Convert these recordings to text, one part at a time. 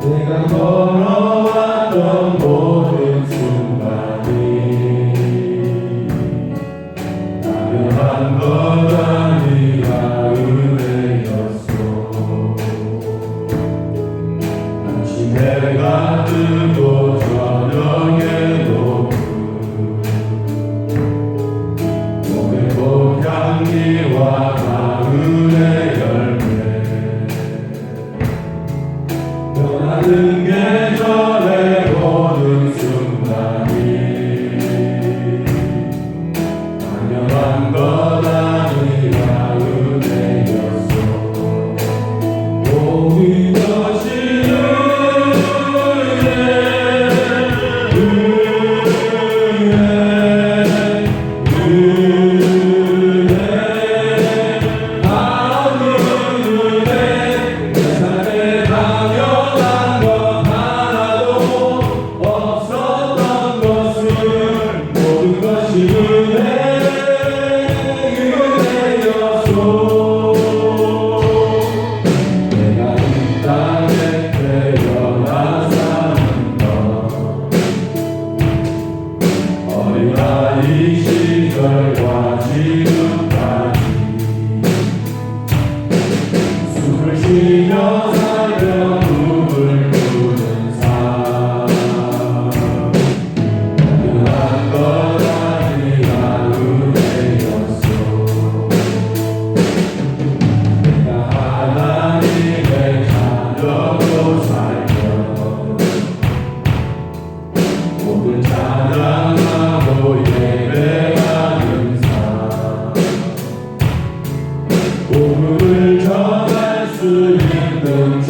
내가 걸어왔던 모든 순간이 당연한 것 아니라 은혜였어. 아침에 해가 뜨고 저녁에 높은 몸의 꽃향기와 가을의 열매 변하는 계절의 모든 순간이 당연한 것 아니라 은혜였어. 모든 것이 이 시절과 지금까지 숨을 쉬며 살며 꿈을 꾸는 삶 당연한 것 아니라 은혜였어. 내가 하나님의 자녀로 살며 모든 찬양하고 예배하는 삶 복음을 전할 수 있는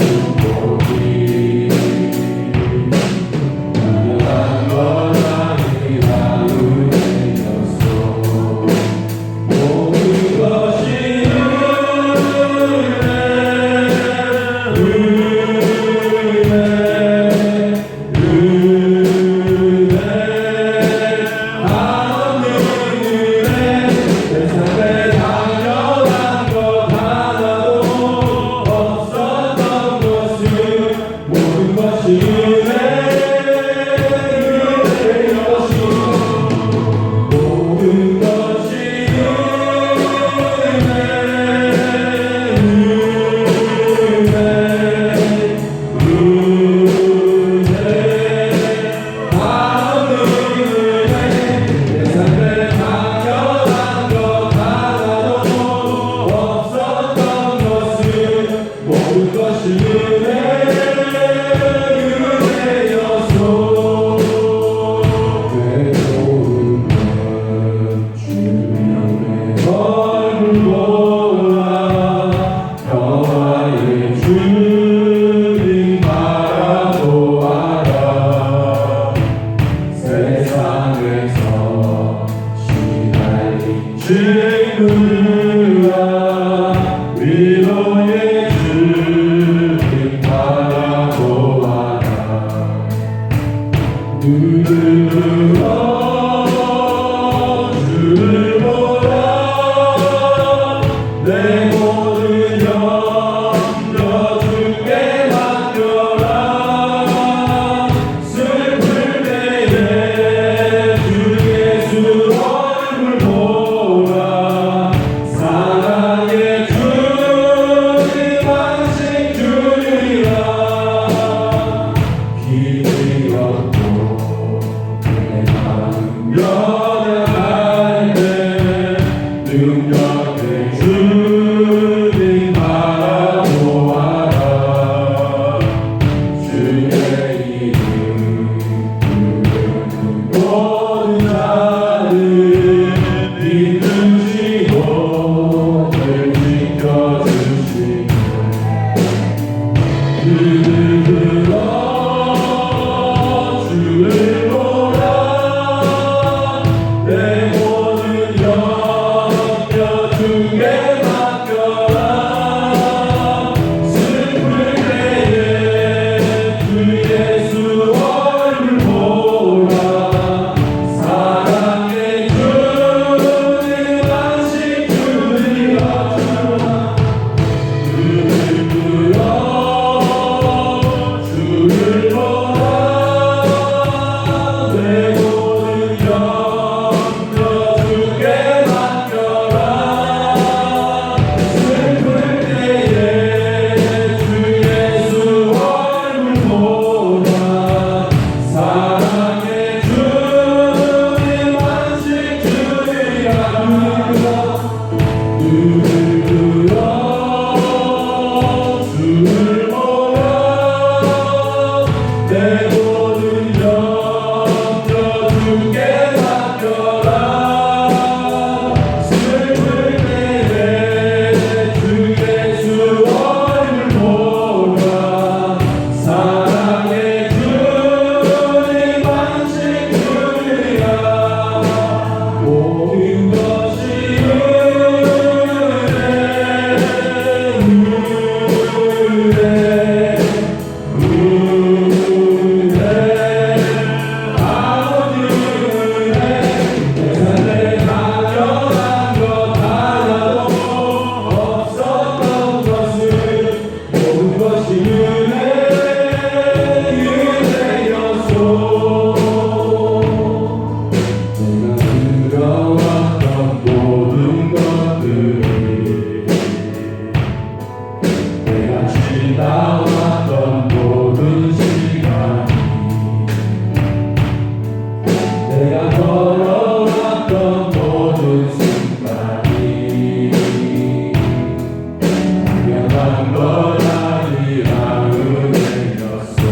당연한 것 아니라 은혜였소.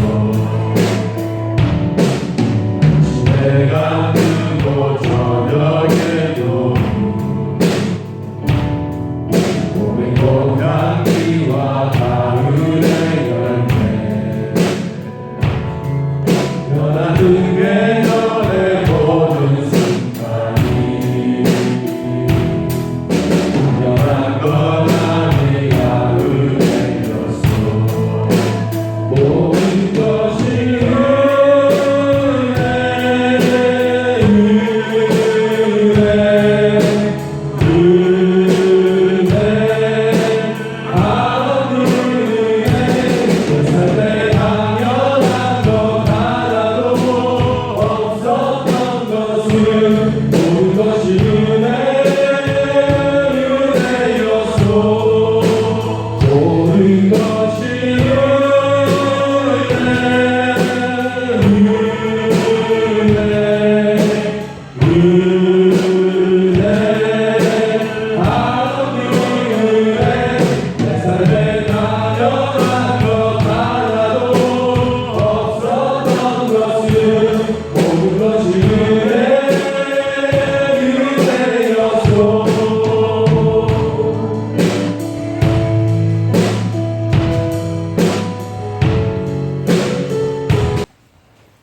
내가 뜨고 저녁에도 고백고 향기와 가을의 열매 변하는 계절의 모든 순간이 분명한 것 아니라 은혜였소. 모든 것이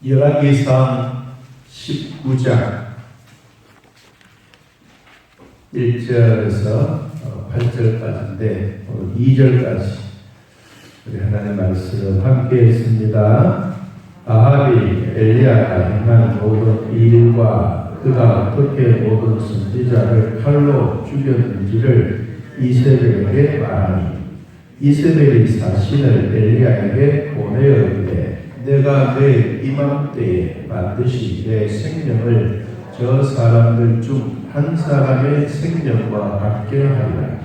열왕기상 19장 1절에서 8절까지인데 2절까지 우리 하나님의 말씀을 함께 했습니다. 아합이 엘리야가 행한 모든 일과 그가 어떻게 모든 선지자를 칼로 죽였는지를 이세벨에게 말하니 이세벨이 사신을 엘리야에게 보내어 이르되 내가 내일 이맘때에 반드시 내 생명을 저 사람들 중 한 사람의 생명과 같게 하리라.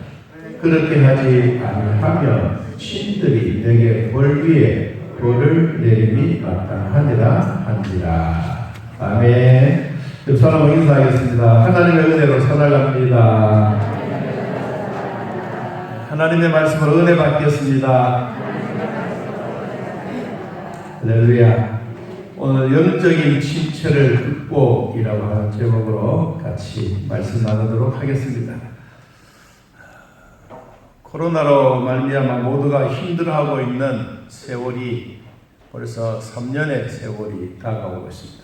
그렇게 하지 아니하면 신들이 내게 벌 위에 벌을 내림이 마땅하니라 한지라. 아멘. 옆사람과 인사하겠습니다. 하나님의 은혜로 살아갑니다. 하나님의 말씀으로 은혜 받겠습니다. 할렐루야. 오늘 영적인 침체를 극복이라고 하는 제목으로 같이 말씀 나누도록 하겠습니다. 코로나로 말미암아 모두가 힘들어하고 있는 세월이 벌써 3년의 세월이 다가오고 있습니다.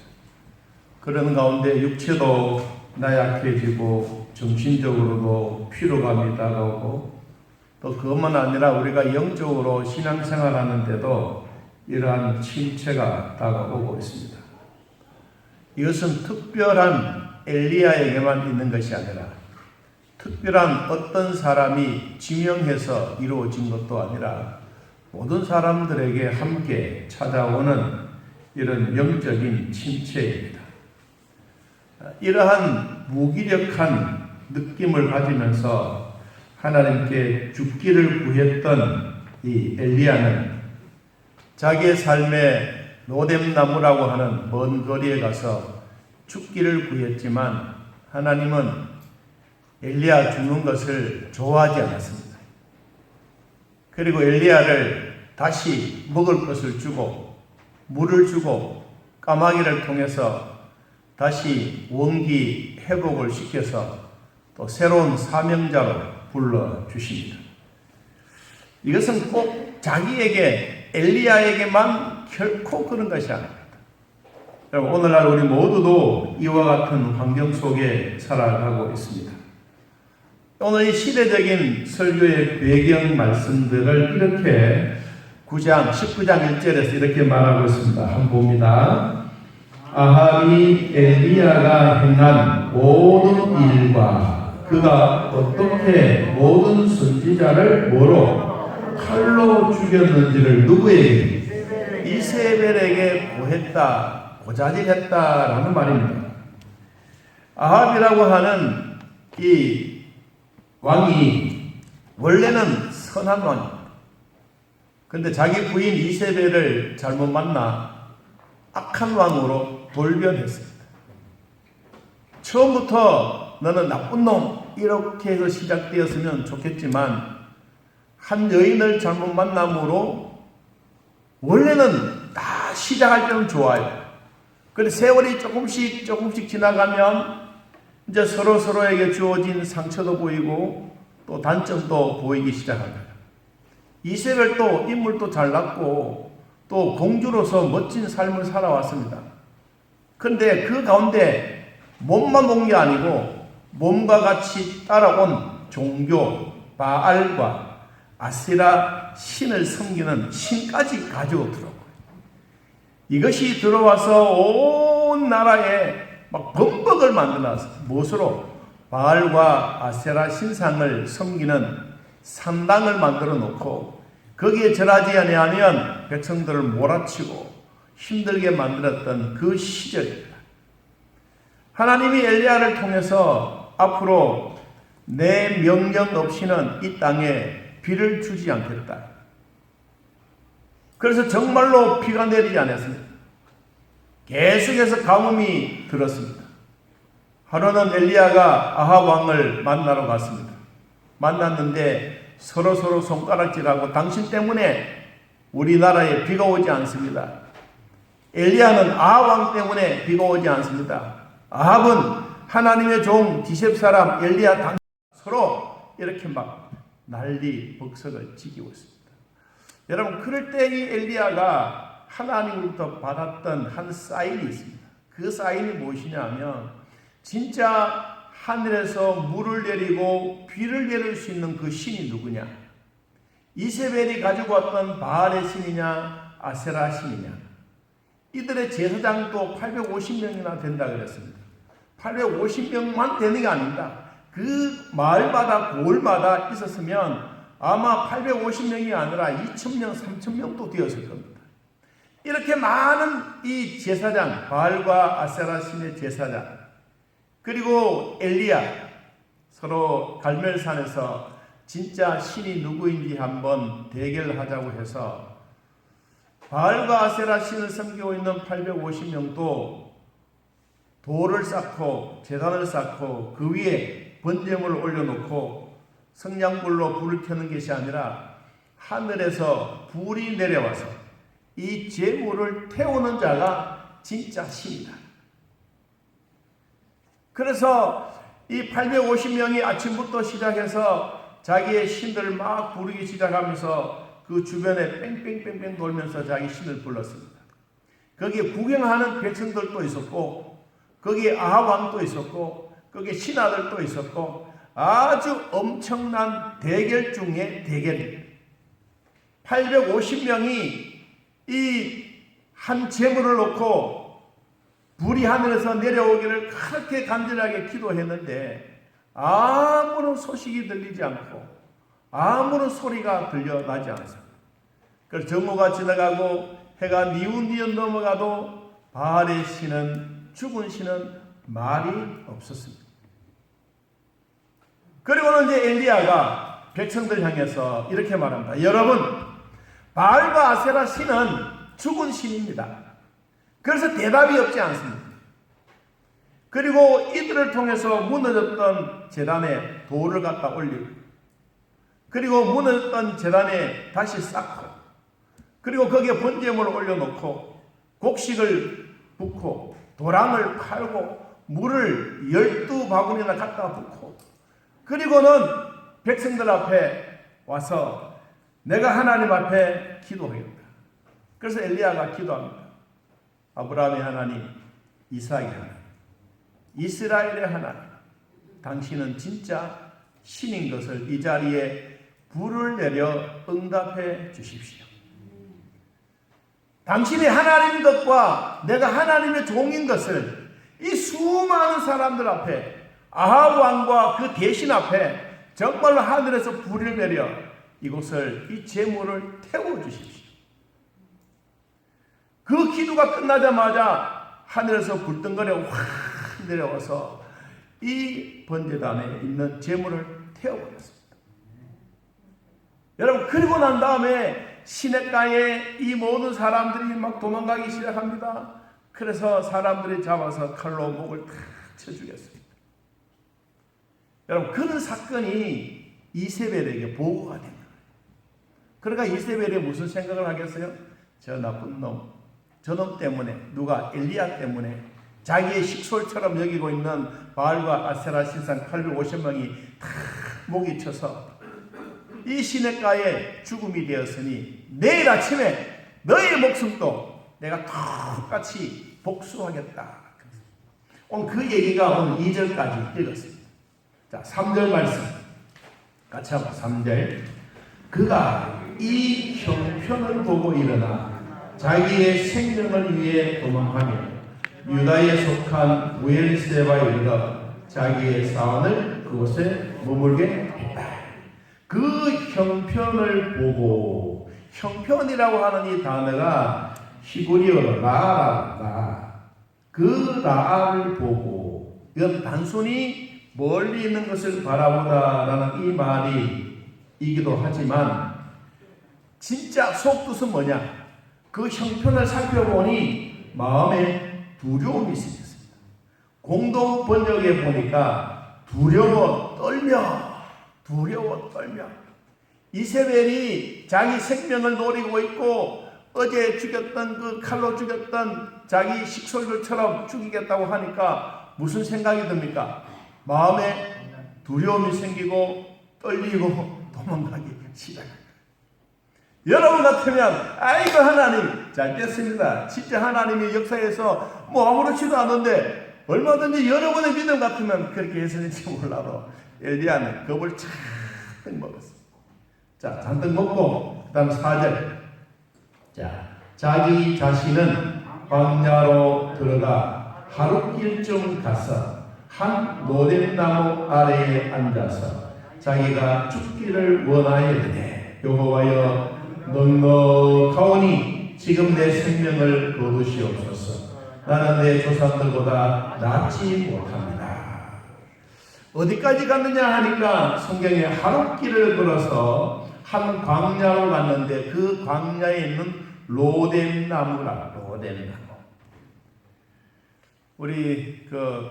그런 가운데 육체도 나약해지고 정신적으로도 피로감이 다가오고 또 그것만 아니라 우리가 영적으로 신앙생활하는데도 이러한 침체가 다가오고 있습니다. 이것은 특별한 엘리야에게만 있는 것이 아니라 특별한 어떤 사람이 지명해서 이루어진 것도 아니라 모든 사람들에게 함께 찾아오는 이런 영적인 침체입니다. 이러한 무기력한 느낌을 가지면서 하나님께 죽기를 구했던 이 엘리야는 자기의 삶에 로뎀나무라고 하는 먼 거리에 가서 죽기를 구했지만 하나님은 엘리야 죽는 것을 좋아하지 않았습니다. 그리고 엘리야를 다시 먹을 것을 주고 물을 주고 까마귀를 통해서 다시 원기 회복을 시켜서 또 새로운 사명자로 불러주십니다. 이것은 꼭 자기에게 엘리야에게만 결코 그런 것이 아닙니다. 여러분, 오늘날 우리 모두도 이와 같은 환경 속에 살아가고 있습니다. 오늘 이 시대적인 설교의 배경 말씀들을 이렇게 19장 1절에서 이렇게 말하고 있습니다. 한번 봅니다. 아합이 엘리야가 행한 모든 일과 그가 어떻게 모든 선지자를 뭐로 칼로 죽였는지를 누구에게? 이세벨에게 고했다, 고자질했다라는 말입니다. 아합이라고 하는 이 왕이 원래는 선한 왕입니다. 그런데 자기 부인 이세벨을 잘못 만나 악한 왕으로 돌변했습니다. 처음부터 너는 나쁜 놈 이렇게 해서 시작되었으면 좋겠지만 한 여인을 잘못 만남으로 원래는 다 시작할 때는 좋아요. 그런데 세월이 조금씩 지나가면 이제 서로에게 주어진 상처도 보이고 또 단점도 보이기 시작합니다. 이세벨도 인물도 잘났고 또 공주로서 멋진 삶을 살아왔습니다. 그런데 그 가운데 몸만 본 게 아니고 몸과 같이 따라온 종교 바알과 아세라 신을 섬기는 신까지 가지고 들어오고, 이것이 들어와서 온 나라에 막 범벅을 만들어서 무엇으로? 바알과 아세라 신상을 섬기는 산당을 만들어 놓고 거기에 절하지 아니하면 백성들을 몰아치고 힘들게 만들었던 그 시절입니다. 하나님이 엘리야를 통해서 앞으로 내 명령 없이는 이 땅에 비를 주지 않겠다. 그래서 정말로 비가 내리지 않았습니다. 계속해서 가뭄이 들었습니다. 하루는 엘리야가 아합 왕을 만나러 갔습니다. 만났는데 서로 손가락질하고 당신 때문에 우리나라에 비가 오지 않습니다. 엘리야는 아합 왕 때문에 비가 오지 않습니다. 아합은 하나님의 종 디셉 사람 엘리야 서로 이렇게 막 난리 법석을 지키고 있습니다. 여러분, 그럴 때 이 엘리야가 하나님으로부터 받았던 한 사인이 있습니다. 그 사인이 무엇이냐면 진짜 하늘에서 물을 내리고 비를 내릴 수 있는 그 신이 누구냐? 이세벨이 가지고 왔던 바알의 신이냐 아세라 신이냐? 이들의 제사장도 850명이나 된다 그랬습니다. 850명만 되는 게 아닙니다. 그 마을마다 고을마다 있었으면 아마 850명이 아니라 2,000명, 3,000명도 되었을 겁니다. 이렇게 많은 이 제사장, 바알과 아세라 신의 제사장, 그리고 엘리야, 서로 갈멜산에서 진짜 신이 누구인지 한번 대결하자고 해서 바알과 아세라 신을 섬기고 있는 850명도 돌을 쌓고 제단을 쌓고 그 위에 번제물을 올려놓고 성냥불로 불을 켜는 것이 아니라 하늘에서 불이 내려와서 이 제물을 태우는 자가 진짜 신이다. 그래서 이 850명이 아침부터 시작해서 자기의 신들을 막 부르기 시작하면서 그 주변에 뺑뺑뺑뺑 돌면서 자기 신을 불렀습니다. 거기에 구경하는 백성들도 있었고 거기에 아합 왕도 있었고 거기에 신하들도 있었고 아주 엄청난 대결 중에 대결입니다. 850명이 이 한 제물을 놓고 불이 하늘에서 내려오기를 그렇게 간절하게 기도했는데 아무런 소식이 들리지 않고 아무런 소리가 들려나지 않았습니다. 그래서 정오가 지나가고 해가 니운니은 넘어가도 바알의 신은, 죽은 신은 말이 없었습니다. 그리고는 이제 엘리야가 백성들 향해서 이렇게 말합니다. 여러분, 바알과 아세라 신은 죽은 신입니다. 그래서 대답이 없지 않습니다. 그리고 이들을 통해서 무너졌던 제단에 돌을 갖다 올리고 그리고 무너졌던 제단에 다시 쌓고 그리고 거기에 번제물을 올려놓고 곡식을 붓고 도랑을 팔고 물을 12바구니나 갖다 붓고 그리고는 백성들 앞에 와서 내가 하나님 앞에 기도하겠다. 그래서 엘리야가 기도합니다. 아브라함의 하나님, 이삭의 하나님, 이스라엘의 하나님, 당신은 진짜 신인 것을 이 자리에 불을 내려 응답해 주십시오. 당신이 하나님인 것과 내가 하나님의 종인 것을 이 수많은 사람들 앞에 아합 왕과 그 대신 앞에 정말로 하늘에서 불을 내려 이곳을 이 제물을 태워 주십시오. 그 기도가 끝나자마자 하늘에서 불덩거려 확 내려와서 이 번제단에 있는 제물을 태워버렸습니다. 여러분, 그리고 난 다음에 시냇가에 이 모든 사람들이 막 도망가기 시작합니다. 그래서 사람들이 잡아서 칼로 목을 탁 쳐 죽였습니다. 여러분, 그런 사건이 이세벨에게 보고가 된 거예요. 그러니까 이세벨이 무슨 생각을 하겠어요? 저 나쁜 놈, 저놈 때문에, 누가 엘리야 때문에 자기의 식솔처럼 여기고 있는 바알과 아세라 신상 850명이 다 목이 쳐서 이 시냇가에 죽음이 되었으니 내일 아침에 너의 목숨도 내가 똑같이 복수하겠다. 오늘 그 얘기가 오늘 2절까지 읽었습니다. 자, 3절 말씀 같이 한번 3절. 그가 이 형편을 보고 일어나 자기의 생명을 위해 도망하며 유다에 속한 부엘세바에 이르러 자기의 사원을 그곳에 머물게 했다. 그 형편을 보고, 형편이라고 하는 이 단어가 히브리어로 라아라, 그 라아를 보고, 이건 단순히 멀리 있는 것을 바라보다라는 이 말이기도 하지만 진짜 속뜻은 뭐냐? 그 형편을 살펴보니 마음에 두려움이 생겼습니다. 공동 번역에 보니까 두려워 떨며 이세벨이 자기 생명을 노리고 있고 어제 죽였던 그 칼로 죽였던 자기 식솔들처럼 죽이겠다고 하니까 무슨 생각이 듭니까? 마음에 두려움이 생기고 떨리고 도망가기 시작합니다. 여러분 같으면 아이고 하나님 잘 됐습니다. 진짜 하나님이 역사에서 뭐 아무렇지도 않은데 얼마든지 여러분의 믿음 같으면 그렇게 했을지 몰라도 엘리야는 겁을 잔뜩 먹었어요. 자, 잔뜩 먹고 그 다음 4절. 자, 자기 자신은 광야로 들어가 하룻길쯤 가서 한 노뎀나무 아래에 앉아서 자기가 죽기를 원하였으되 여호와여 넉넉하오니 지금 내 생명을 거두시옵소서. 나는 내 조상들보다 낫지 못합니다. 어디까지 갔느냐 하니까 성경에 하룻길을 걸어서 한 광야로 갔는데 그 광야에 있는 로뎀나무라. 로뎀나무. 우리 그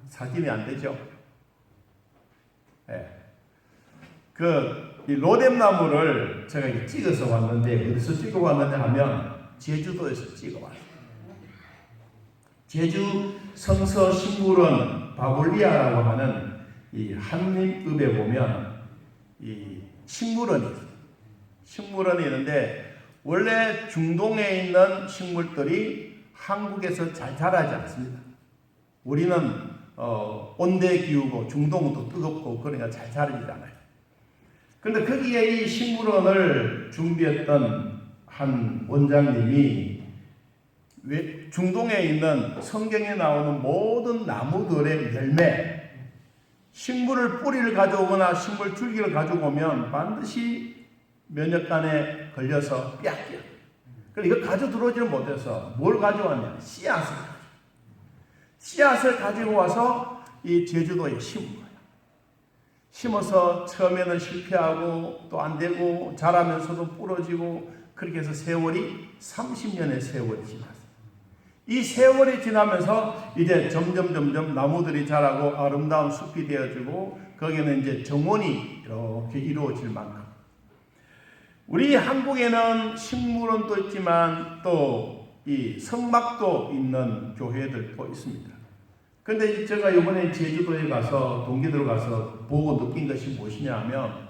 사진이 안 되죠? 네. 이 로뎀나무를 제가 찍어서 왔는데 어디서 찍어 왔느냐 하면 제주도에서 찍어 왔어요. 제주 성서식물원 바볼리아라고 하는 이 한림읍에 보면 이 식물원이 있어요. 식물원이 있는데 원래 중동에 있는 식물들이 한국에서 잘 자라지 않습니다. 우리는 온대 기후고 중동은 또 뜨겁고 그러니까 잘 자라지 않아요. 그런데 거기에 이 식물원을 준비했던 한 원장님이 중동에 있는 성경에 나오는 모든 나무들의 열매, 식물을 뿌리를 가져오거나 식물 줄기를 가져오면 반드시 몇 년간에 걸려서 삐약삐약. 그래서 이걸 가져 들어오지를 못해서 뭘 가져왔냐? 씨앗을 가지고 와서 이 제주도에 심은 거예요. 심어서 처음에는 실패하고 또 안 되고 자라면서도 부러지고 그렇게 해서 세월이 30년의 세월이 지났어요. 이 세월이 지나면서 이제 점점 나무들이 자라고 아름다운 숲이 되어지고 거기는 이제 정원이 이렇게 이루어질 만큼 우리 한국에는 식물원도 있지만 또 이 성막도 있는 교회들도 있습니다. 근데 제가 이번에 제주도에 가서 동기들 가서 보고 느낀 것이 무엇이냐 하면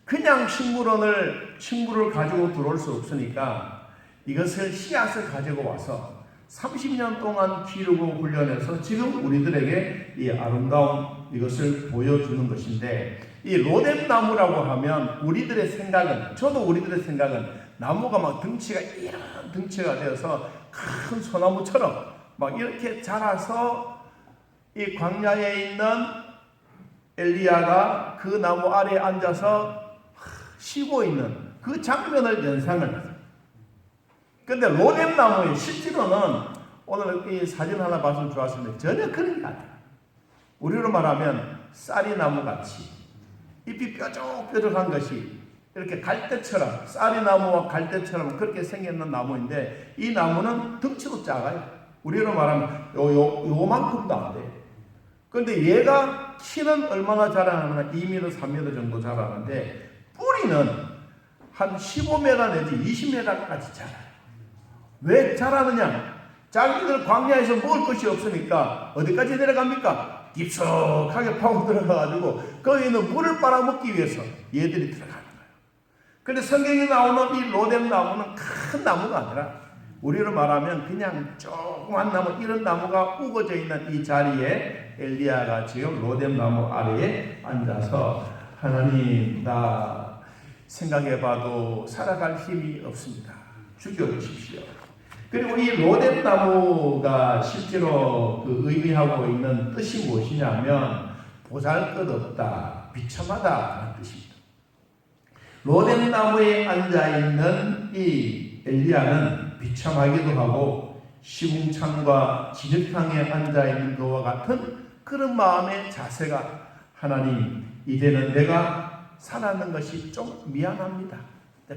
그냥 식물을 가지고 들어올 수 없으니까 이것을 씨앗을 가지고 와서 30년 동안 기르고 훈련해서 지금 우리들에게 이 아름다운 이것을 보여주는 것인데 이 로뎀나무라고 하면 우리들의 생각은 나무가 막 덩치가 이런 덩치가 되어서 큰 소나무처럼 막 이렇게 자라서 이 광야에 있는 엘리야가 그 나무 아래에 앉아서 쉬고 있는 그 장면을 연상을 해요. 근데 로뎀나무의 실제로는 오늘 이 사진 하나 봤으면 좋았을 텐데 전혀 그런 게 아니에요. 우리로 말하면 쌀이나무 같이 잎이 뾰족뾰족한 것이 이렇게 갈대처럼 쌀이나무와 갈대처럼 그렇게 생겼는 나무인데 이 나무는 덩치도 작아요. 우리로 말하면 요만큼도 안 돼요. 근데 얘가 키는 얼마나 자라느냐 2m, 3m 정도 자라는데 뿌리는 한 15m 내지 20m까지 자라요. 왜 자라느냐? 자기들 광야에서 먹을 것이 없으니까 어디까지 내려갑니까? 깊숙하게 파고 들어가가지고 거기 있는 물을 빨아먹기 위해서 얘들이 들어가는 거예요. 근데 성경에 나오는 이 로뎀 나무는 큰 나무가 아니라 우리로 말하면 그냥 조그만 나무, 이런 나무가 우거져 있는 이 자리에 엘리야가 지금 로뎀 나무 아래에 앉아서 하나님, 나 생각해봐도 살아갈 힘이 없습니다. 죽여주십시오. 그리고 이 로뎀 나무가 실제로 그 의미하고 있는 뜻이 무엇이냐면 보잘것없다, 비참하다라는 뜻입니다. 로뎀 나무에 앉아 있는 이 엘리야는 비참하기도 하고 시궁창과 진흙탕에 앉아 있는 것과 같은 그런 마음의 자세가, 하나님, 이제는 내가 살아가는 것이 좀 미안합니다.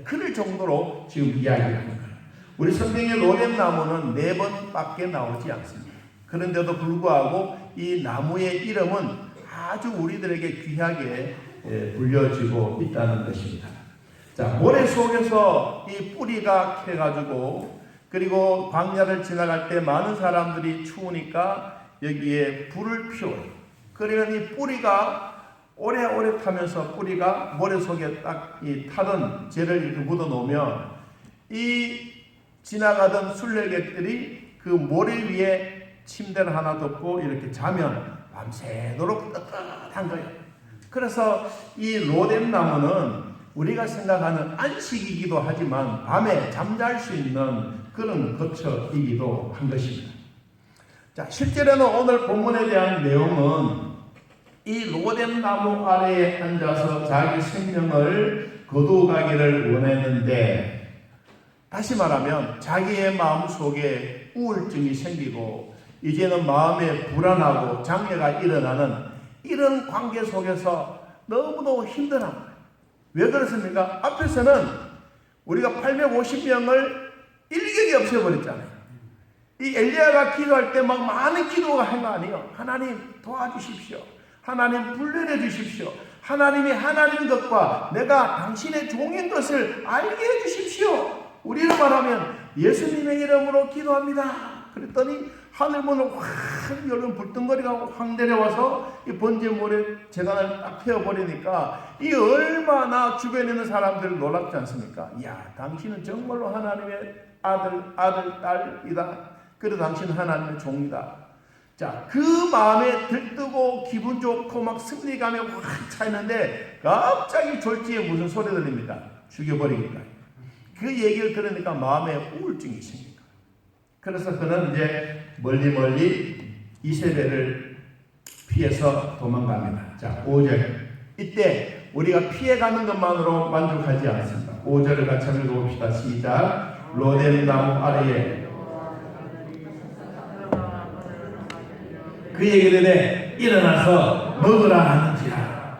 그럴 정도로 지금 이야기하는 거예요. 우리 성경의 로뎀 나무는 4번밖에 나오지 않습니다. 그런데도 불구하고 이 나무의 이름은 아주 우리들에게 귀하게 불려지고 있다는 것입니다. 자, 모래 속에서 이 뿌리가 캐가지고, 그리고 광야를 지나갈 때 많은 사람들이 추우니까 여기에 불을 피워요. 그러면 이 뿌리가 오래오래 타면서 뿌리가 모래 속에 딱 이 타던 재를 이렇게 묻어 놓으면 이 지나가던 순례객들이 그 모래 위에 침대를 하나 덮고 이렇게 자면 밤새도록 따뜻한 거예요. 그래서 이 로뎀 나무는 우리가 생각하는 안식이기도 하지만 밤에 잠잘 수 있는 그런 거처이기도 한 것입니다. 자, 실제로는 오늘 본문에 대한 내용은 이 로뎀 나무 아래에 앉아서 자기 생명을 거두어가기를 원했는데, 다시 말하면 자기의 마음속에 우울증이 생기고 이제는 마음에 불안하고 장애가 일어나는 이런 관계 속에서 너무너무 힘들어합니다. 왜 그렇습니까? 앞에서는 우리가 850명을 일격에 없애버렸잖아요. 이 엘리야가 기도할 때 막 많은 기도가 한 거 아니에요. 하나님 도와주십시오. 하나님 불러내 주십시오. 하나님이 하나님인 것과 내가 당신의 종인 것을 알게 해주십시오. 우리로 말하면 예수님의 이름으로 기도합니다. 그랬더니 하늘문을 확 열린 불덩거리가 확 내려와서 이 번제물에 재단을 딱 태워버리니까 이 얼마나 주변에 있는 사람들 놀랍지 않습니까? 야, 당신은 정말로 하나님의 아들, 딸이다. 그래도 당신은 하나님의 종이다. 자, 그 마음에 들뜨고 기분 좋고 막 승리감에 확 차있는데 갑자기 졸지에 무슨 소리 들립니다. 죽여버리니까. 그 얘기를 들으니까 마음에 우울증이 생깁니다. 그래서 그는 이제 멀리 이세벨을 피해서 도망갑니다. 자, 5절. 이때 우리가 피해가는 것만으로 만족하지 않습니다. 5절을 같이 한번 읽어봅시다. 시작. 로뎀 나무 아래에 그 얘기를 해 일어나서 먹으라 하는지라.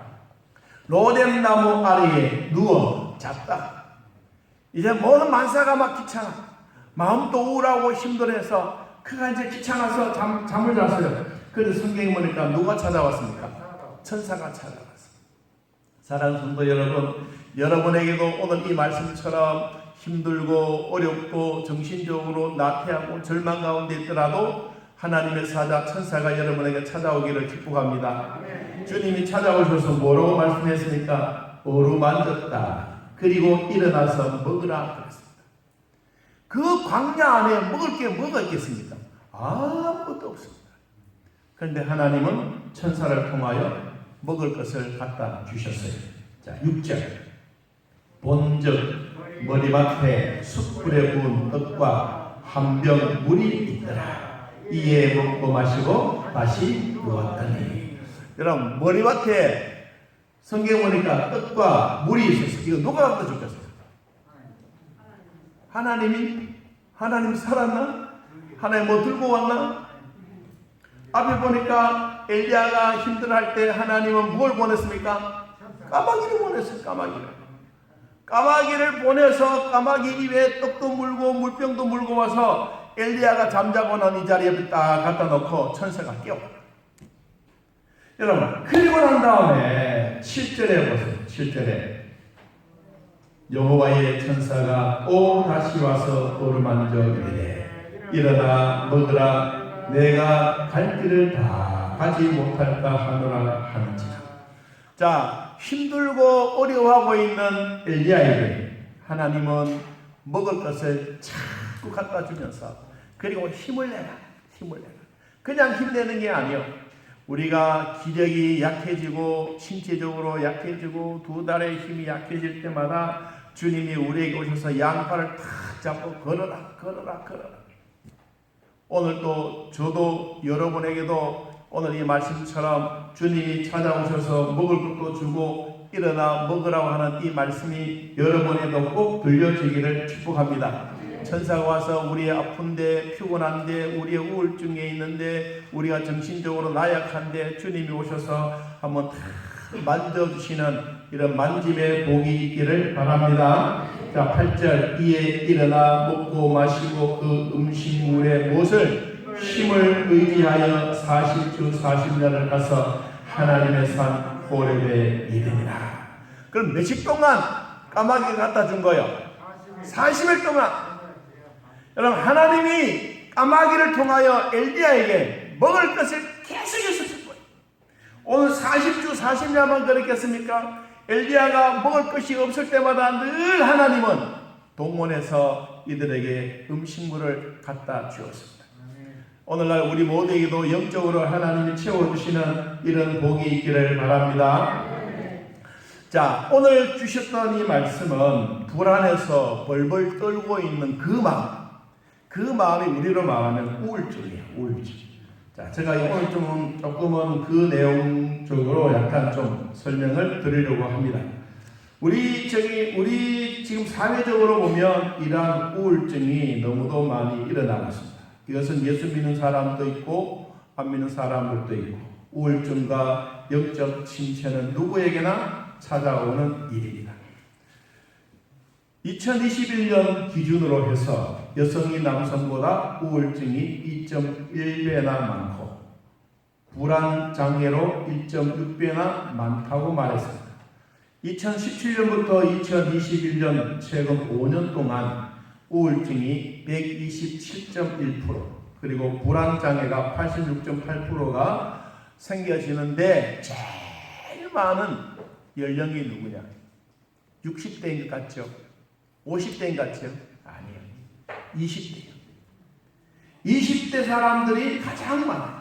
로뎀 나무 아래에 누워 잤다. 이제 모든 만사가 막 귀찮아. 마음도 우울하고 힘들어서 그가 이제 귀찮아서 잠을 잤어요. 그래서 성경에 보니까 누가 찾아왔습니까? 천사가 찾아왔어요. 사랑하는 성도 여러분, 여러분에게도 오늘 이 말씀처럼 힘들고 어렵고 정신적으로 나태하고 절망 가운데 있더라도 하나님의 사자 천사가 여러분에게 찾아오기를 축복합니다. 주님이 찾아오셔서 뭐라고 말씀했습니까? 어루만졌다. 그리고 일어나서 먹으라 그랬습니다. 그 광야 안에 먹을 게 뭐가 있겠습니까? 아무것도 없습니다. 그런데 하나님은 천사를 통하여 먹을 것을 갖다 주셨어요. 자, 6절. 본즉 머리맡에 숯불에 구운 떡과 한 병 물이 있더라. 이에 먹고 마시고 다시 누웠더니. 여러분, 머리맡에 성경 보니까 떡과 물이 있었어요. 이거 누가 갖다 줬겠어요? 하나님이 살았나? 하나님 뭐 들고 왔나? 앞에 보니까 엘리야가 힘들어할 때 하나님은 뭘 보냈습니까? 까마귀를 보냈어요. 까마귀를 보내서 까마귀 입에 떡도 물고 물병도 물고 와서 엘리야가 잠자고 난 이 자리에 딱 갖다 놓고 천사가 깨워. 여러분, 그리고 난 다음에 7절에 보세요. 7절에 여호와의 천사가 오 다시 와서 어루만져 이르되 일어나 먹으라 내가 갈 길을 다 가지 못할까 하노라 하는지라. 자, 힘들고 어려워하고 있는 엘리야에게 하나님은 먹을 것을 자꾸 갖다 주면서 그리고 힘을 내라. 그냥 힘내는 게 아니요. 우리가 기력이 약해지고 신체적으로 약해지고 두 다리의 힘이 약해질 때마다 주님이 우리에게 오셔서 양팔을 탁 잡고 걸어라. 오늘도 저도 여러분에게도 오늘 이 말씀처럼 주님이 찾아오셔서 먹을 것도 주고 일어나 먹으라고 하는 이 말씀이 여러분에도 꼭 들려지기를 축복합니다. 천사가 와서 우리의 아픈데 피곤한데 우리의 우울증에 있는데 우리가 정신적으로 나약한데 주님이 오셔서 한번 다 만져주시는 이런 만짐의 복이 있기를 바랍니다. 자, 8절 이에 일어나 먹고 마시고 그 음식물의 무엇을 힘을 의지하여 40주 40년을 가서 하나님의 산 호렙에 이르니라. 그럼 몇십 동안 까마귀가 갖다 준 거예요? 40일 동안. 여러분, 하나님이 까마귀를 통하여 엘리야에게 먹을 것을 계속해서 줄 거예요. 오늘 40주 40년만 그랬겠습니까? 엘리야가 먹을 것이 없을 때마다 늘 하나님은 동원해서 이들에게 음식물을 갖다 주었습니다. 오늘날 우리 모두에게도 영적으로 하나님이 채워주시는 이런 복이 있기를 바랍니다. 자, 오늘 주셨던 이 말씀은 불안해서 벌벌 떨고 있는 그 마음이 우리로 말하면 우울증이에요. 우울증. 자, 제가 오늘 조금은 그 내용적으로 약간 좀 설명을 드리려고 합니다. 우리 지금 사회적으로 보면 이러한 우울증이 너무도 많이 일어나고 있습니다. 이것은 예수 믿는 사람도 있고 안 믿는 사람들도 있고 우울증과 영적 침체는 누구에게나 찾아오는 일입니다. 2021년 기준으로 해서 여성이 남성보다 우울증이 2.1배나 많고 불안장애로 1.6배나 많다고 말했습니다. 2017년부터 2021년 최근 5년 동안 우울증이 127.1% 그리고 불안장애가 86.8%가 생겨지는데 제일 많은 연령이 누구냐? 60대인 것 같죠? 50대인 것 같죠? 아니에요. 20대예요. 20대 사람들이 가장 많아요.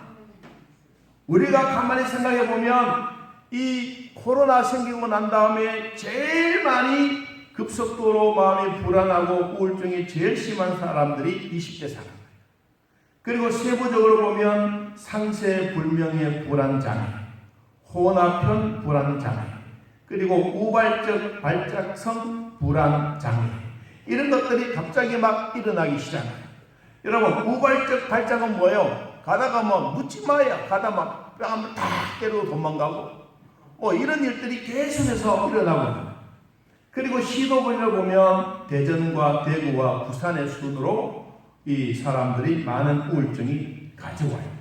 우리가 가만히 생각해 보면 이 코로나 생기고 난 다음에 제일 많이 급속도로 마음이 불안하고 우울증이 제일 심한 사람들이 20대 사람. 그리고 세부적으로 보면 상세불명의 불안장애, 혼합형 불안장애, 그리고 우발적 발작성 불안장애 이런 것들이 갑자기 막 일어나기 시작해요. 여러분, 우발적 발작은 뭐예요? 가다가 뭐 묻지 마요. 가다 막 뺨을 탁 때리고 도망가고 뭐 이런 일들이 계속해서 일어나고 있습니다. 그리고 시도를 보면 대전과 대구와 부산의 순으로 이 사람들이 많은 우울증이 가져와요.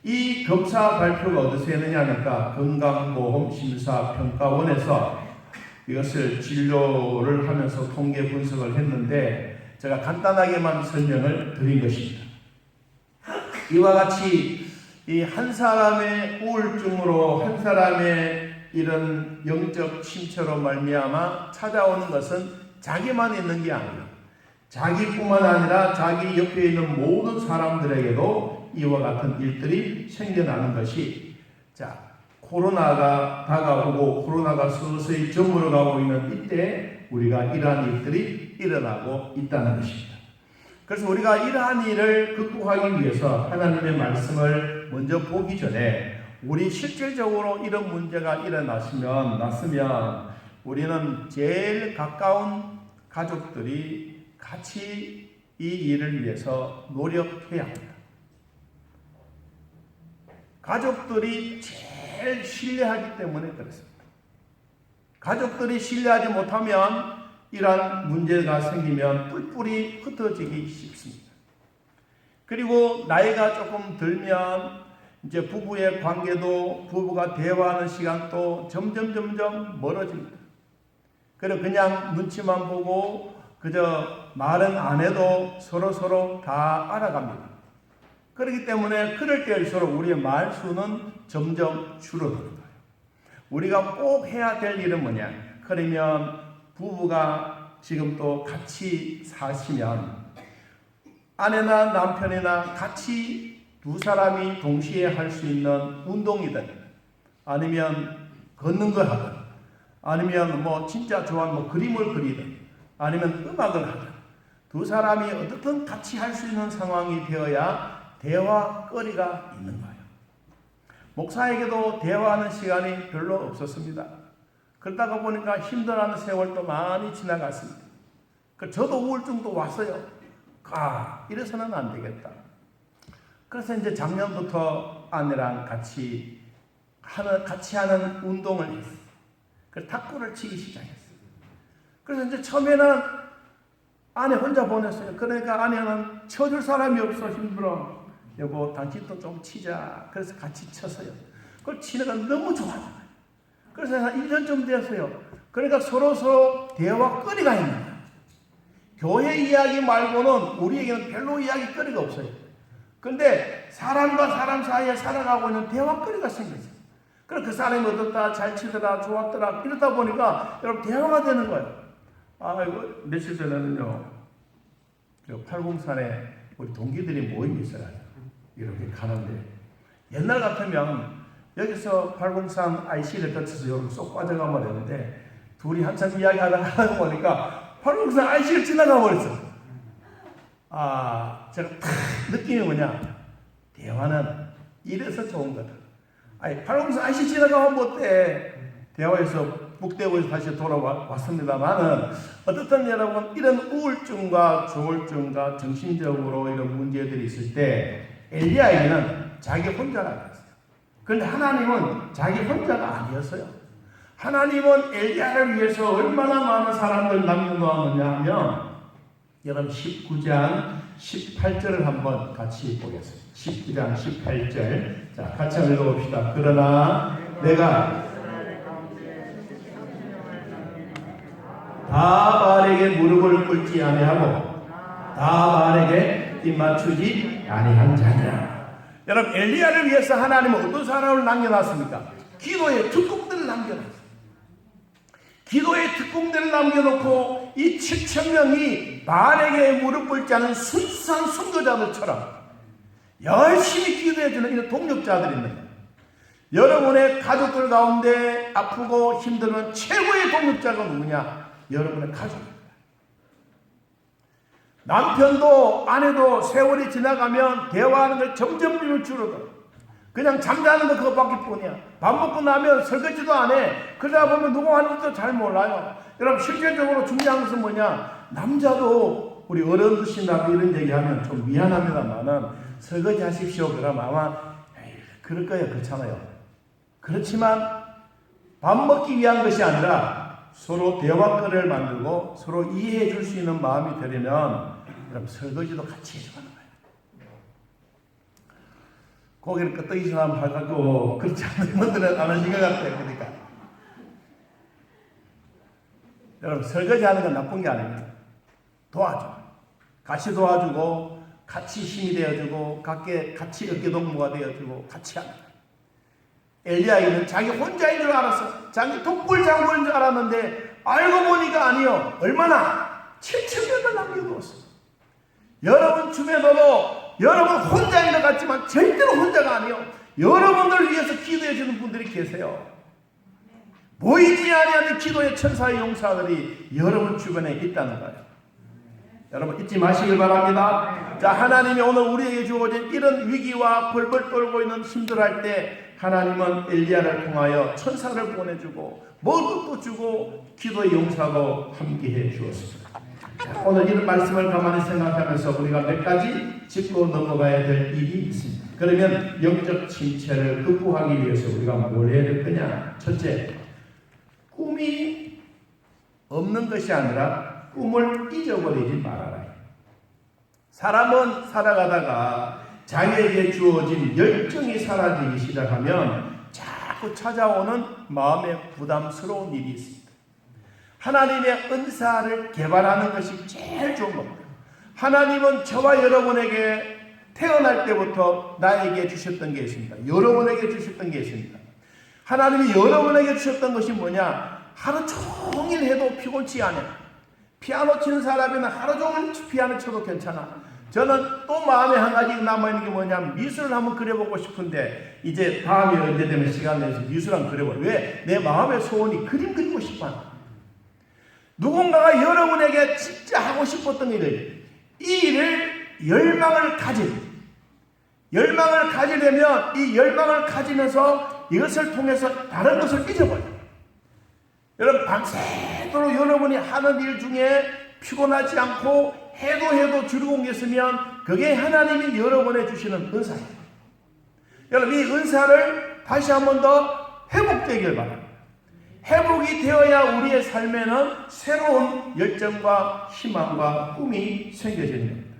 이 검사 발표가 어디서 했느냐 하니까 건강보험심사평가원에서 이것을 진료를 하면서 통계 분석을 했는데 제가 간단하게만 설명을 드린 것입니다. 이와 같이 이 한 사람의 우울증으로 한 사람의 이런 영적 침체로 말미암아 찾아오는 것은 자기만 있는 게 아니에요. 자기뿐만 아니라 자기 옆에 있는 모든 사람들에게도 이와 같은 일들이 생겨나는 것이 코로나가 다가오고 코로나가 서서히 저물어 가고 있는 이때 우리가 이러한 일들이 일어나고 있다는 것입니다. 그래서 우리가 이러한 일을 극복하기 위해서 하나님의 말씀을 먼저 보기 전에 우리 실질적으로 이런 문제가 났으면 우리는 제일 가까운 가족들이 같이 이 일을 위해서 노력해야 합니다. 가족들이 제일 신뢰하기 때문에 그렇습니다. 가족들이 신뢰하지 못하면 이러한 문제가 생기면 뿔뿔이 흩어지기 쉽습니다. 그리고 나이가 조금 들면 이제 부부의 관계도 부부가 대화하는 시간도 점점 멀어집니다. 그리고 그냥 눈치만 보고 그저 말은 안 해도 서로 다 알아갑니다. 그렇기 때문에 그럴 때일수록 우리의 말수는 점점 줄어드는 거예요. 우리가 꼭 해야 될 일은 뭐냐? 그러면 부부가 지금 또 같이 사시면 아내나 남편이나 같이 두 사람이 동시에 할 수 있는 운동이든 아니면 걷는 거 하든 아니면 뭐 진짜 좋아하는 뭐 그림을 그리든 아니면 음악을 하든 두 사람이 어떻든 같이 할 수 있는 상황이 되어야 대화거리가 있는 거예요. 목사에게도 대화하는 시간이 별로 없었습니다. 그러다가 보니까 힘들어하는 세월도 많이 지나갔습니다. 저도 우울증도 왔어요. 이래서는 안 되겠다. 그래서 이제 작년부터 아내랑 같이 하는 운동을 했어요. 그래서 탁구를 치기 시작했어요. 그래서 이제 처음에는 아내 혼자 보냈어요. 그러니까 아내는 쳐줄 사람이 없어 힘들어. 여보 당신도 좀 치자. 그래서 같이 쳤어요. 그걸 치는 건 너무 좋아요. 그래서 한 1년쯤 됐어요. 그러니까 서로 대화거리가 있는 거예요. 교회 이야기 말고는 우리에게는 별로 이야기거리가 없어요. 그런데 사람과 사람 사이에 살아가고 있는 대화거리가 생겼어요. 그래서 그 사람이 어떻다, 잘 치더라, 좋았더라 이러다 보니까 여러분 대화가 되는 거예요. 이거 며칠 전에는요, 팔공산에 우리 동기들이 모임이 있어요. 이렇게 가는데 옛날 같으면 여기서 팔공산 IC를 거쳐서 여기 쏙 빠져가면 되는데 둘이 한참 이야기하다가 보니까 팔공산 IC를 지나가 버렸어. 제가 딱 느낌이 뭐냐? 대화는 이래서 좋은 거다. 팔공산 IC 지나가면 어때? 대화에서 북대구에서 다시 돌아왔습니다만은 어떻든 여러분 이런 우울증과 조울증과 정신적으로 이런 문제들이 있을 때 엘리야에게는 자기 혼자가 아니었어요. 그런데 하나님은 자기 혼자가 아니었어요. 하나님은 엘리야를 위해서 얼마나 많은 사람들 남겨놓았느냐 하면 여러분 19장 18절을 한번 같이 보겠습니다. 19장 18절 자 같이 한번 읽어봅시다. 그러나 내가 다 바알에게 무릎을 꿇지 아니하고 다 바알에게 입맞추지 아니한 자니라. 여러분 엘리야를 위해서 하나님은 어떤 사람을 남겨놨습니까? 기도의 특공들을 남겨놨어요. 기도의 특공들을 남겨놓고 이 7,000명이 바알에게 무릎 꿇지 않은 순수한 선교자들처럼 열심히 기도해주는 이런 동력자들이 있는 거예요. 여러분의 가족들 가운데 아프고 힘들면 최고의 동력자가 누구냐? 여러분의 가족입니다. 남편도 아내도 세월이 지나가면 대화하는 걸 점점 줄어들어. 그냥 잠자는 거 그것밖에 뿐이야. 밥 먹고 나면 설거지도 안 해. 그러다 보면 누구 하는지도 잘 몰라요. 여러분 실질적으로 중요한 것은 뭐냐? 남자도 우리 어른드신다고 이런 얘기하면 좀 미안합니다만은 설거지 하십시오. 그러면 아마 그럴 거예요. 그렇잖아요. 그렇지만 밥 먹기 위한 것이 아니라 서로 대화거리를 만들고 서로 이해해 줄 수 있는 마음이 되려면 그럼 설거지도 같이 해주는 거예요. 고기를 끄떡이처럼 해가지고 그렇지 않은 분들은 안 하신 것 같아요. 그러니까 여러분 설거지 하는 건 나쁜 게 아닙니다. 도와줘. 같이 도와주고 같이 힘이 되어주고 같이 어깨동무가 되어주고 같이 하는 거예요. 엘리야는 자기 혼자인 줄 알았어. 자기 독불장군인 줄 알았는데 알고 보니까 아니요. 얼마나 7,000명을 남겨두었어. 여러분 중에서도 여러분 혼자인 것 같지만 절대로 혼자가 아니요. 여러분들 위해서 기도해 주는 분들이 계세요. 보이지 아니하는 기도의 천사의 용사들이 여러분 주변에 있다는 거예요. 여러분 잊지 마시길 바랍니다. 자, 하나님이 오늘 우리에게 주어진 이런 위기와 벌벌 떨고 있는 힘들할 때 하나님은 엘리야를 통하여 천사를 보내주고 먹을 것도 주고 기도의 용사도 함께해 주었습니다. 자, 오늘 이런 말씀을 가만히 생각하면서 우리가 몇 가지 짚고 넘어가야 될 일이 있습니다. 그러면 영적 침체를 극복하기 위해서 우리가 뭘 해야 될 거냐? 첫째, 꿈이 없는 것이 아니라 꿈을 잊어버리지 말아라. 사람은 살아가다가 자기에게 주어진 열정이 사라지기 시작하면 자꾸 찾아오는 마음의 부담스러운 일이 있습니다. 하나님의 은사를 개발하는 것이 제일 좋은 겁니다. 하나님은 저와 여러분에게 태어날 때부터 나에게 주셨던 게 있습니다. 여러분에게 주셨던 게 있습니다. 하나님이 여러분에게 주셨던 것이 뭐냐? 하루 종일 해도 피곤치 않아요. 피아노 치는 사람이면 하루 종일 피아노 쳐도 괜찮아. 저는 또 마음에 한 가지 남아있는 게 뭐냐면 미술을 한번 그려보고 싶은데 이제 다음에 언제 되면 시간 내서 미술 한번 그려보고. 왜? 내 마음의 소원이 그림 그리고 싶어. 누군가가 여러분에게 진짜 하고 싶었던 일을, 이 일을 열망을 가지려면 이 열망을 가지면서 이것을 통해서 다른 것을 잊어버려요. 여러분 밤새도록 여러분이 하는 일 중에 피곤하지 않고 해도 즐거운 게 있으면 그게 하나님이 여러분에 주시는 은사예요. 여러분 이 은사를 다시 한 번 더 회복되길 바랍니다. 회복이 되어야 우리의 삶에는 새로운 열정과 희망과 꿈이 생겨지는 겁니다.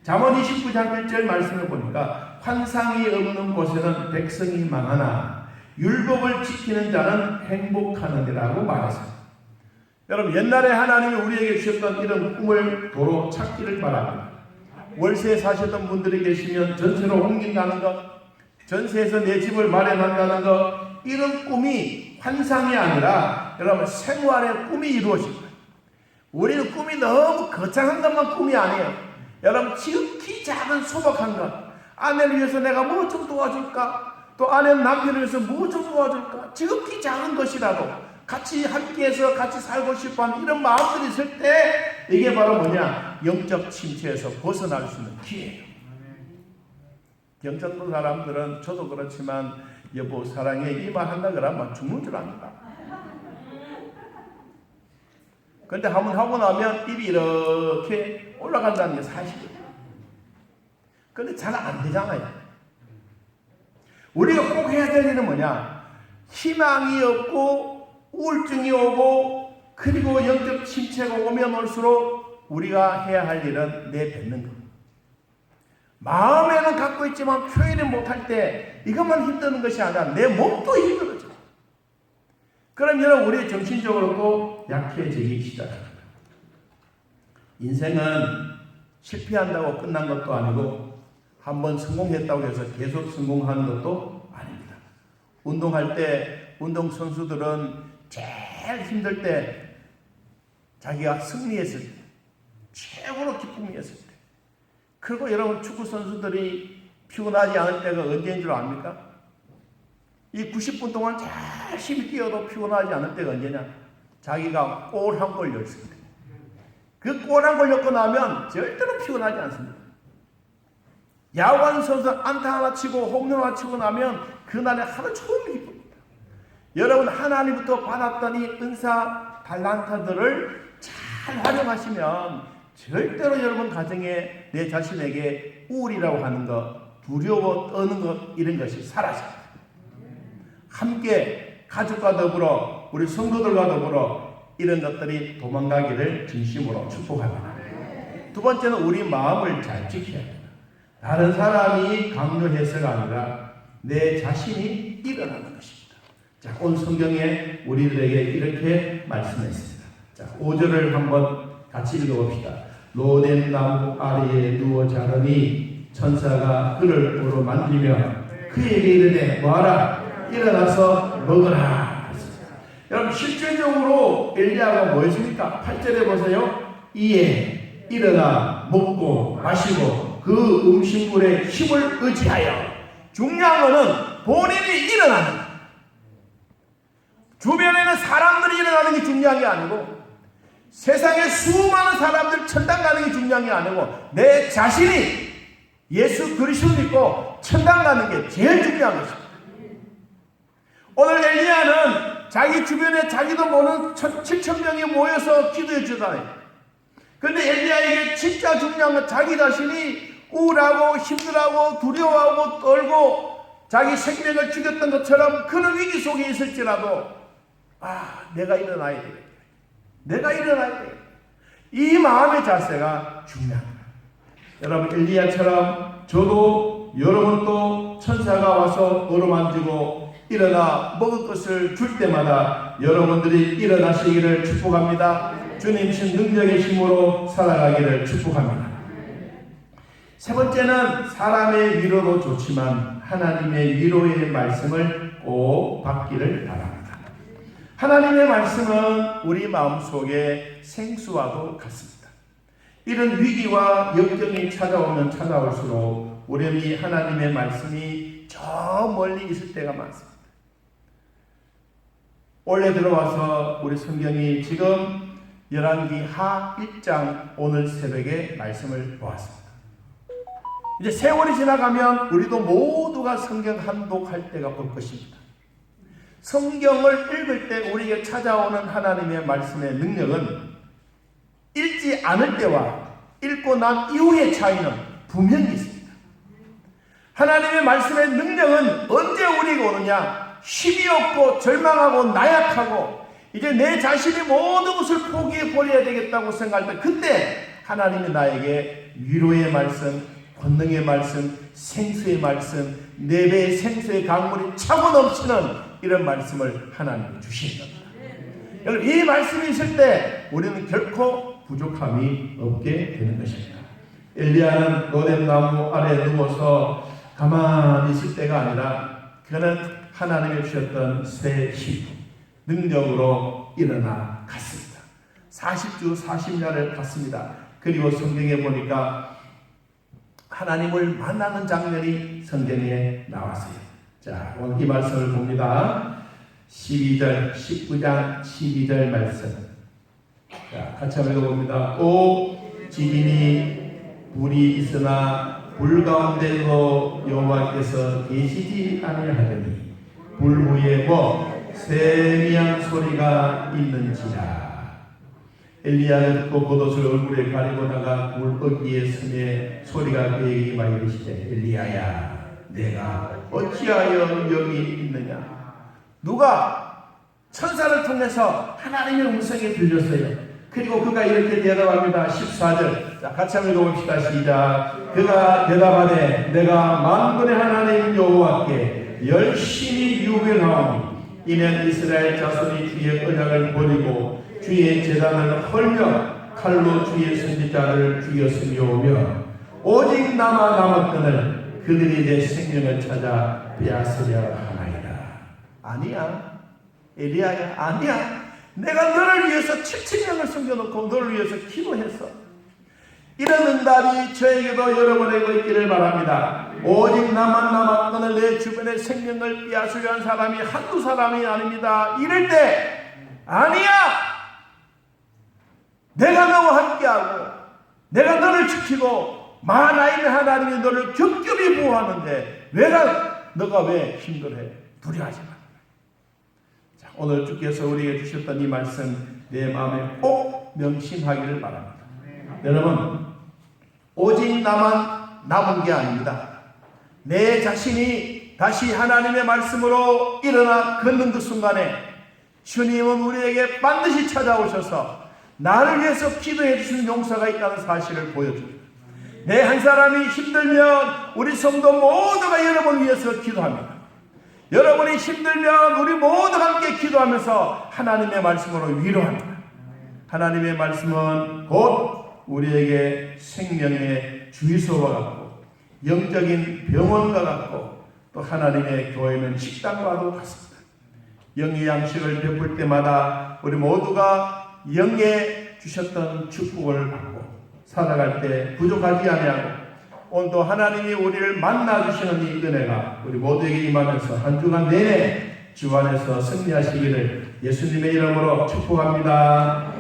잠언 29장 1절 말씀을 보니까 환상이 없는 곳에는 백성이 망하나 율법을 지키는 자는 행복하느니라고 말했습니다. 여러분 옛날에 하나님이 우리에게 주셨던 이런 꿈을 도로 찾기를 바랍니다. 월세에 사셨던 분들이 계시면 전세로 옮긴다는 것, 전세에서 내 집을 마련한다는 것, 이런 꿈이 환상이 아니라 여러분 생활의 꿈이 이루어집니다. 우리는 꿈이 너무 거창한 것만 꿈이 아니에요. 여러분 지극히 작은 소박한 것, 아내를 위해서 내가 뭐 좀 도와줄까? 또 아내는 남편을 위해서 뭐 좀 도와줄까? 지극히 작은 것이라도 같이 함께해서 같이 살고 싶어하는 이런 마음들이 있을 때 이게 바로 뭐냐? 영적 침체에서 벗어날 수 있는 기회예요. 경천도 사람들은 저도 그렇지만 여보 사랑해 이 말 한다 그러면 죽는 줄 압니다. 근데 한번 하고 나면 입이 이렇게 올라간다는 게 사실이에요. 근데 잘 안 되잖아요. 우리가 꼭 해야 될 일은 뭐냐? 희망이 없고 우울증이 오고 그리고 영적 침체가 오면 올수록 우리가 해야 할 일은 내뱉는 것. 마음에는 갖고 있지만 표현을 못할 때 이것만 힘드는 것이 아니라 내 몸도 힘들어져. 그럼 여러분 우리 정신적으로도 약해지기 시작합니다. 인생은 실패한다고 끝난 것도 아니고 한번 성공했다고 해서 계속 성공하는 것도 아닙니다. 운동할 때 운동선수들은 제일 힘들 때 자기가 승리했을 때 최고로 기쁨이었을 때, 그리고 여러분 축구 선수들이 피곤하지 않을 때가 언제인 줄 압니까? 이 90분 동안 열심히 뛰어도 피곤하지 않을 때가 언제냐? 자기가 골 한 골 넣었을 때. 그 골 한 골 넣고 나면 절대로 피곤하지 않습니다. 야구하는 선수 안타 하나 치고 홈런 하나 치고 나면 그날에 하루 종일 기쁩니다. 여러분 하나님부터 받았던 이 은사 달란트들을 잘 활용하시면 절대로 여러분 가정에 내 자신에게 우울이라고 하는 것, 두려워 떠는 것, 이런 것이 사라집니다. 함께 가족과 더불어 우리 성도들과 더불어 이런 것들이 도망가기를 진심으로 축복합니다. 두 번째는 우리 마음을 잘 지켜야 합니다. 다른 사람이 강요해서가 아니라 내 자신이 일어나는 것입니다. 자, 오늘 성경에 우리들에게 이렇게 말씀했습니다. 자, 5절을 한번 같이 읽어봅시다. 로덴 나무 아래에 누워 자르니 천사가 그를 도로 만들며 그에게 이르되 뭐하라? 일어나서 먹으라. 여러분 실질적으로 엘리야가 뭐 했습니까? 8절에 보세요. 이에 일어나 먹고 마시고 그 음식물에 힘을 의지하여. 중요한 것은 본인이 일어나는 것. 주변에는 사람들이 일어나는 게 중요한 게 아니고, 세상에 수많은 사람들 천당 가는 게 중요한 게 아니고, 내 자신이 예수 그리스도를 믿고 천당 가는 게 제일 중요한 것입니다. 오늘 엘리야는 자기 주변에 자기도 모르는 7,000명이 모여서 기도해 주잖아요. 그런데 엘리야에게 진짜 중요한 건 자기 자신이 우울하고 힘들어하고 두려워하고 떨고 자기 생명을 죽였던 것처럼 그런 위기 속에 있을지라도 내가 일어나야 되겠다. 내가 일어나야 되겠다. 이 마음의 자세가 중요합니다. 여러분 엘리야처럼 저도 여러분도 천사가 와서 어루만지고 일어나 먹을 것을 줄 때마다 여러분들이 일어나시기를 축복합니다. 주님신 능력의 힘으로 살아가기를 축복합니다. 세 번째는 사람의 위로도 좋지만 하나님의 위로의 말씀을 꼭 받기를 바랍니다. 하나님의 말씀은 우리 마음속에 생수와도 같습니다. 이런 위기와 역경이 찾아오면 찾아올수록 우리는 이 하나님의 말씀이 저 멀리 있을 때가 많습니다. 올해 들어와서 우리 성경이 지금 열왕기 하 1장 오늘 새벽에 말씀을 보았습니다. 이제 세월이 지나가면 우리도 모두가 성경 한독할 때가 올 것입니다. 성경을 읽을 때 우리에게 찾아오는 하나님의 말씀의 능력은 읽지 않을 때와 읽고 난 이후의 차이는 분명히 있습니다. 하나님의 말씀의 능력은 언제 우리에게 오느냐? 힘이 없고 절망하고 나약하고 이제 내 자신이 모든 것을 포기해 버려야 되겠다고 생각할 때 그때 하나님이 나에게 위로의 말씀, 권능의 말씀, 생수의 말씀, 네 배의 생수의 강물이 차고 넘치는 이런 말씀을 하나님이 주신 겁니다. 여러분, 이 말씀이 있을 때 우리는 결코 부족함이 없게 되는 것입니다. 엘리야는 로뎀나무 아래에 누워서 가만히 있을 때가 아니라 그는 하나님이 주셨던 새 힘, 능력으로 일어나 갔습니다. 40주 40년을 갔습니다. 그리고 성경에 보니까 하나님을 만나는 장면이 성경에 나왔어요. 자, 오늘 이 말씀을 봅니다. 12절, 19장 12절 말씀. 자, 같이 한번 읽어봅니다. 오 지진이 불이 있으나 불 가운데도 여호와께서 계시지 아니하더니 불 위에 세미한 소리가 있는지라. 엘리야가 듣고 겉옷을 얼굴에 가리고 나가 물 어귀에 서매 소리가 그에게 임하여 이르시되 엘리야야 내가 어찌하여 여기 있느냐. 누가 천사를 통해서 하나님의 음성이 들렸어요. 그리고 그가 이렇게 대답합니다. 14절. 자, 같이 한번 읽어봅시다. 시작. 그가 대답하되 내가 만군의 하나님 여호와께 열심히 유별하오니 이는 이스라엘 자손이 주의 언약을 버리고 주의 제단을 헐며 칼로 주의 선지자를 죽였으며오며 오직 남았거늘 그들이 내 생명을 찾아 빼앗으려 하나이다. 아니야 엘리야야, 아니야. 내가 너를 위해서 70명을 숨겨놓고 너를 위해서 기도했어. 이런 응답이 저에게도 여러분에게 있기를 바랍니다. 오직 나만 남았거늘 내 주변에 생명을 빼앗으려 한 사람이 한두 사람이 아닙니다. 이럴 때 아니야, 내가 너와 함께하고 내가 너를 지키고 만하임의 하나님이 너를 겹겹이 보호하는데 너가 왜 힘들어해? 두려워하지 마. 자, 오늘 주께서 우리에게 주셨던 이 말씀 내 마음에 꼭 명심하기를 바랍니다. 여러분, 오직 나만 남은 게 아닙니다. 내 자신이 다시 하나님의 말씀으로 일어나 걷는 그 순간에 주님은 우리에게 반드시 찾아오셔서 나를 위해서 기도해 주시는 용서가 있다는 사실을 보여줍니다. 내 한 사람이 힘들면 우리 성도 모두가 여러분을 위해서 기도합니다. 여러분이 힘들면 우리 모두 함께 기도하면서 하나님의 말씀으로 위로합니다. 하나님의 말씀은 곧 우리에게 생명의 주유소와 같고 영적인 병원과 같고 또 하나님의 교회는 식당과도 같습니다. 영의 양식을 베풀 때마다 우리 모두가 영에 주셨던 축복을 받고 살아갈 때 부족하지 아니하고 오늘도 하나님이 우리를 만나주시는 이 은혜가 우리 모두에게 임하면서 한 주간 내내 주 안에서 승리하시기를 예수님의 이름으로 축복합니다.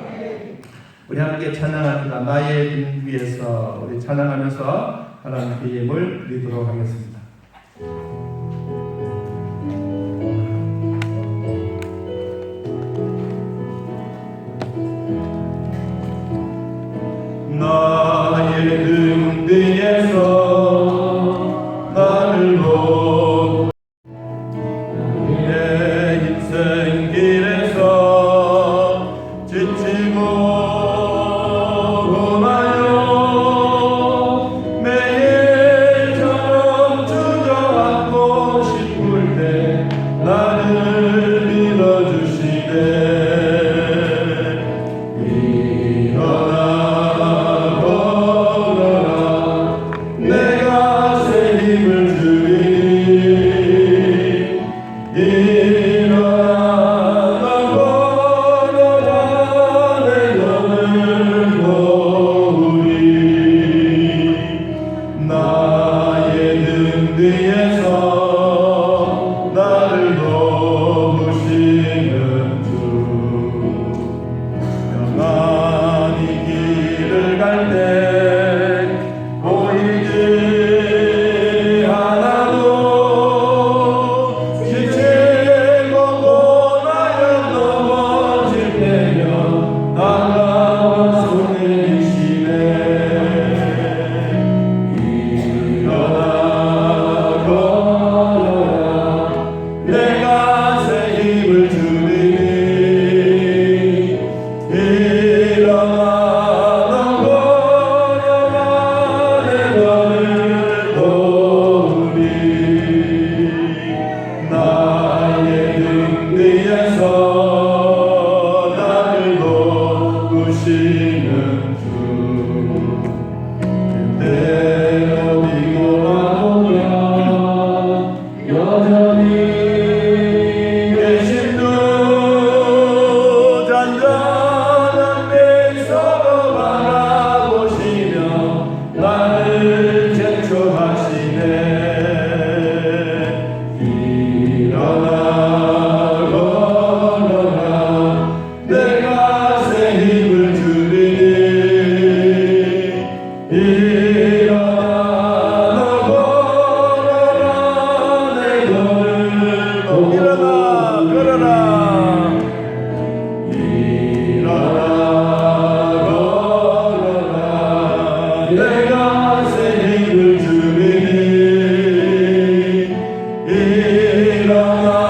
우리 함께 찬양합니다. 나의 등 위에서 우리 찬양하면서 하나님께 예물 드리도록 하겠습니다. 나의 등 뒤에서 나를 보고 내 인생 길에서 지치고 고나요 매일처럼 주저앉고 싶을 때 내가 새 힘을 주리니 일어나 걸어라 내 걸을 일어나 걸어라 일어나 걸어라 내가 새 힘을 주리니 일어나